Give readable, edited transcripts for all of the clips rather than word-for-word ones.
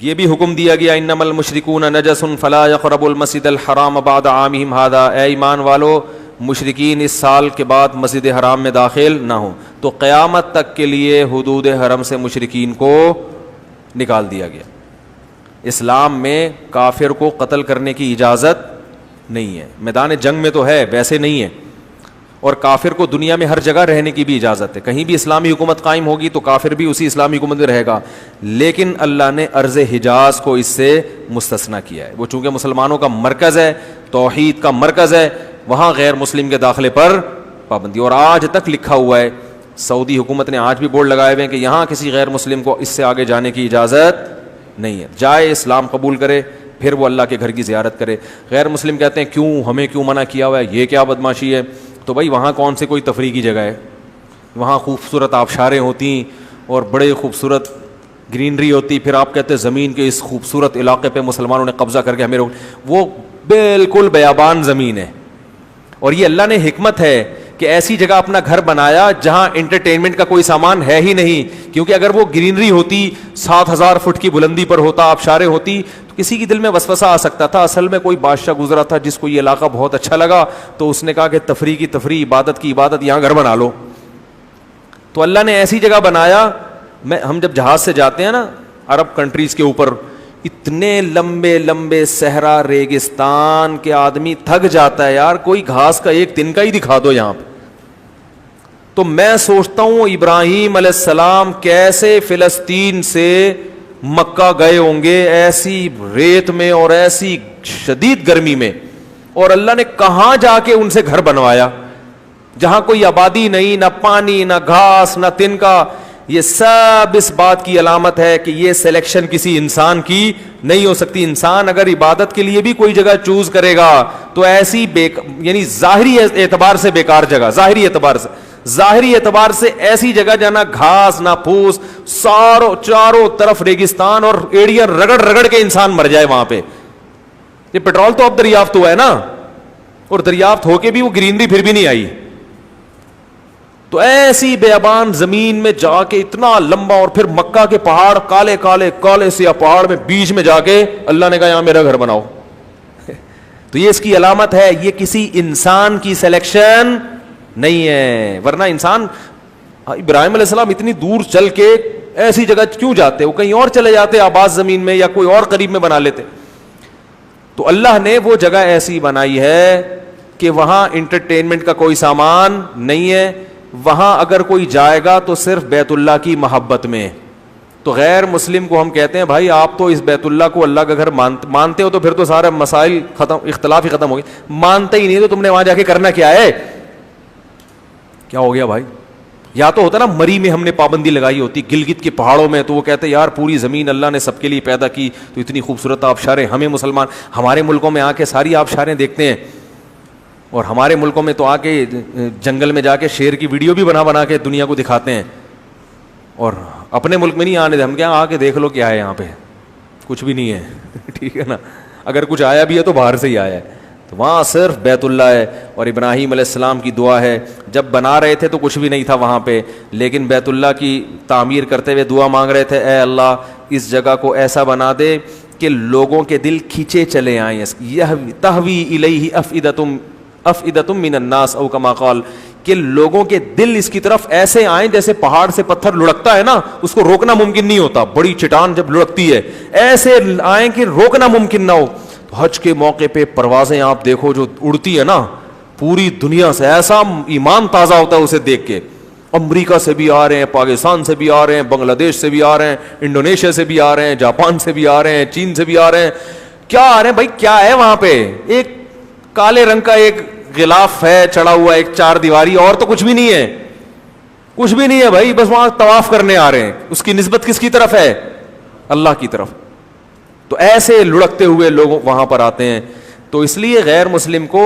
یہ بھی حکم دیا گیا انما المشرکون نجس فلا یقربوا المسجد الحرام بعد عامهم هذا، اے ایمان والو مشرکین اس سال کے بعد مسجد حرام میں داخل نہ ہوں. تو قیامت تک کے لیے حدود حرم سے مشرکین کو نکال دیا گیا. اسلام میں کافر کو قتل کرنے کی اجازت نہیں ہے. میدان جنگ میں تو ہے، ویسے نہیں ہے. اور کافر کو دنیا میں ہر جگہ رہنے کی بھی اجازت ہے. کہیں بھی اسلامی حکومت قائم ہوگی تو کافر بھی اسی اسلامی حکومت میں رہے گا. لیکن اللہ نے ارض حجاز کو اس سے مستثنیٰ کیا ہے. وہ چونکہ مسلمانوں کا مرکز ہے، توحید کا مرکز ہے، وہاں غیر مسلم کے داخلے پر پابندی. اور آج تک لکھا ہوا ہے، سعودی حکومت نے آج بھی بورڈ لگائے ہوئے ہیں کہ یہاں کسی غیر مسلم کو اس سے آگے جانے کی اجازت نہیں ہے. جائے اسلام قبول کرے پھر وہ اللہ کے گھر کی زیارت کرے. غیر مسلم کہتے ہیں کیوں ہمیں کیوں منع کیا ہوا ہے، یہ کیا بدماشی ہے؟ تو بھائی وہاں کون سے کوئی تفریح کی جگہ ہے؟ وہاں خوبصورت آبشاریں ہوتی اور بڑے خوبصورت گرینری ہوتی. پھر آپ کہتے ہیں زمین کے اس خوبصورت علاقے پہ مسلمانوں نے قبضہ کر کے ہمیں وہ بالکل بیابان زمین ہے. اور یہ اللہ نے حکمت ہے کہ ایسی جگہ اپنا گھر بنایا جہاں انٹرٹینمنٹ کا کوئی سامان ہے ہی نہیں. کیونکہ اگر وہ گرینری ہوتی 7,000 فٹ کی بلندی پر ہوتا، آبشاریں ہوتی، تو کسی کی دل میں وسوسہ آ سکتا تھا. اصل میں کوئی بادشاہ گزرا تھا جس کو یہ علاقہ بہت اچھا لگا تو اس نے کہا کہ تفریح کی تفریح، عبادت کی عبادت، یہاں گھر بنا لو. تو اللہ نے ایسی جگہ بنایا. ہم جب جہاز سے جاتے ہیں نا عرب کنٹریز کے اوپر، اتنے لمبے لمبے صحرا ریگستان کے آدمی تھک جاتا ہے یار. کوئی گھاس کا ایک دن کا ہی دکھا دو یہاں پہ. تو میں سوچتا ہوں ابراہیم علیہ السلام کیسے فلسطین سے مکہ گئے ہوں گے ایسی ریت میں اور ایسی شدید گرمی میں, اور اللہ نے کہاں جا کے ان سے گھر بنوایا جہاں کوئی آبادی نہیں, نہ پانی, نہ گھاس, نہ تنکا. یہ سب اس بات کی علامت ہے کہ یہ سلیکشن کسی انسان کی نہیں ہو سکتی. انسان اگر عبادت کے لیے بھی کوئی جگہ چوز کرے گا تو ایسی یعنی ظاہری اعتبار سے بیکار جگہ, ظاہری اعتبار سے ایسی جگہ جہاں نہ گھاس نہ پھوس, چاروں طرف ریگستان اور ایڑیاں رگڑ کے انسان مر جائے وہاں پہ. یہ پیٹرول تو اب دریافت ہوا ہے نا, اور دریافت ہو کے بھی وہ گرینری پھر بھی نہیں آئی. تو ایسی بیابان زمین میں جا کے اتنا لمبا, اور پھر مکہ کے پہاڑ کالے سے پہاڑ میں بیچ میں جا کے اللہ نے کہا یہاں میرا گھر بناؤ. تو یہ اس کی علامت ہے, یہ کسی انسان کی سلیکشن نہیں ہے. ورنہ انسان, ابراہیم علیہ السلام اتنی دور چل کے ایسی جگہ کیوں جاتے, وہ کہیں اور چلے جاتے آباد زمین میں یا کوئی اور قریب میں بنا لیتے. تو اللہ نے وہ جگہ ایسی بنائی ہے کہ وہاں انٹرٹینمنٹ کا کوئی سامان نہیں ہے. وہاں اگر کوئی جائے گا تو صرف بیت اللہ کی محبت میں. تو غیر مسلم کو ہم کہتے ہیں بھائی آپ تو اس بیت اللہ کو اللہ کا گھر مانتے ہو, تو پھر تو سارے مسائل ختم, اختلاف ہی ختم ہو گئے. مانتے ہی نہیں تو تم نے وہاں جا کے کرنا کیا ہے؟ کیا ہو گیا بھائی؟ یا تو ہوتا نا مری میں ہم نے پابندی لگائی ہوتی, گلگت کے پہاڑوں میں, تو وہ کہتے یار پوری زمین اللہ نے سب کے لیے پیدا کی تو اتنی خوبصورت آبشاریں, ہمیں مسلمان ہمارے ملکوں میں آ کے ساری آبشاریں دیکھتے ہیں, اور ہمارے ملکوں میں تو آ کے جنگل میں جا کے شیر کی ویڈیو بھی بنا کے دنیا کو دکھاتے ہیں, اور اپنے ملک میں نہیں آنے دے. ہم کیا آ کے دیکھ لو کیا ہے یہاں پہ, کچھ بھی نہیں ہے. ٹھیک ہے نا, اگر کچھ آیا بھی ہے تو باہر سے ہی آیا ہے. تو وہاں صرف بیت اللہ ہے, اور ابراہیم علیہ السلام کی دعا ہے. جب بنا رہے تھے تو کچھ بھی نہیں تھا وہاں پہ, لیکن بیت اللہ کی تعمیر کرتے ہوئے دعا مانگ رہے تھے, اے اللہ اس جگہ کو ایسا بنا دے کہ لوگوں کے دل کھینچے چلے آئیں. تہوی الیہ افئدۃ من الناس او کما قال, کہ لوگوں کے دل اس کی طرف ایسے آئیں جیسے پہاڑ سے پتھر لڑکتا ہے نا, اس کو روکنا ممکن نہیں ہوتا. بڑی چٹان جب لڑکتی ہے ایسے آئیں کہ روکنا ممکن نہ ہو. حج کے موقع پہ پروازیں آپ دیکھو جو اڑتی ہے نا پوری دنیا سے, ایسا ایمان تازہ ہوتا ہے اسے دیکھ کے. امریکہ سے بھی آ رہے ہیں, پاکستان سے بھی آ رہے ہیں, بنگلہ دیش سے بھی آ رہے ہیں, انڈونیشیا سے بھی آ رہے ہیں, جاپان سے بھی آ رہے ہیں, چین سے بھی آ رہے ہیں. کیا آ رہے ہیں بھائی, کیا ہے وہاں پہ؟ ایک کالے رنگ کا ایک غلاف ہے چڑھا ہوا, ایک چار دیواری, اور تو کچھ بھی نہیں ہے. کچھ بھی نہیں ہے بھائی, بس وہاں طواف کرنے آ رہے ہیں. اس کی نسبت کس کی طرف ہے؟ اللہ کی طرف. تو ایسے لڑکتے ہوئے لوگ وہاں پر آتے ہیں. تو اس لیے غیر مسلم کو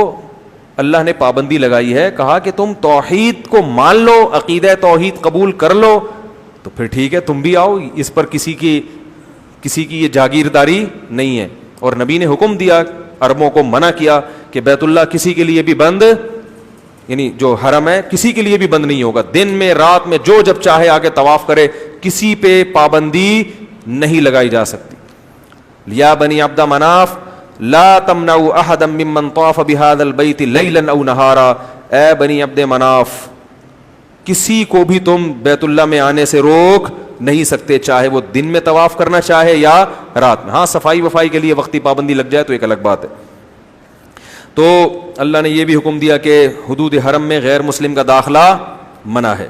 اللہ نے پابندی لگائی ہے, کہا کہ تم توحید کو مان لو, عقیدہ توحید قبول کر لو تو پھر ٹھیک ہے تم بھی آؤ, اس پر کسی کی یہ جاگیرداری نہیں ہے. اور نبی نے حکم دیا, عربوں کو منع کیا کہ بیت اللہ کسی کے لیے بھی بند, یعنی جو حرم ہے کسی کے لیے بھی بند نہیں ہوگا. دن میں رات میں جو جب چاہے آ کے طواف کرے, کسی پہ پابندی نہیں لگائی جا سکتی. یا بنی عبد مناف لا تمنعوا احدا ممن طاف بهذا البيت ليلا او نهارا، اے بنی عبد مناف کسی کو بھی تم بیت اللہ میں آنے سے روک نہیں سکتے، چاہے وہ دن میں طواف کرنا چاہے یا رات میں. ہاں صفائی وفائی کے لیے وقتی پابندی لگ جائے تو ایک الگ بات ہے. تو اللہ نے یہ بھی حکم دیا کہ حدود حرم میں غیر مسلم کا داخلہ منع ہے.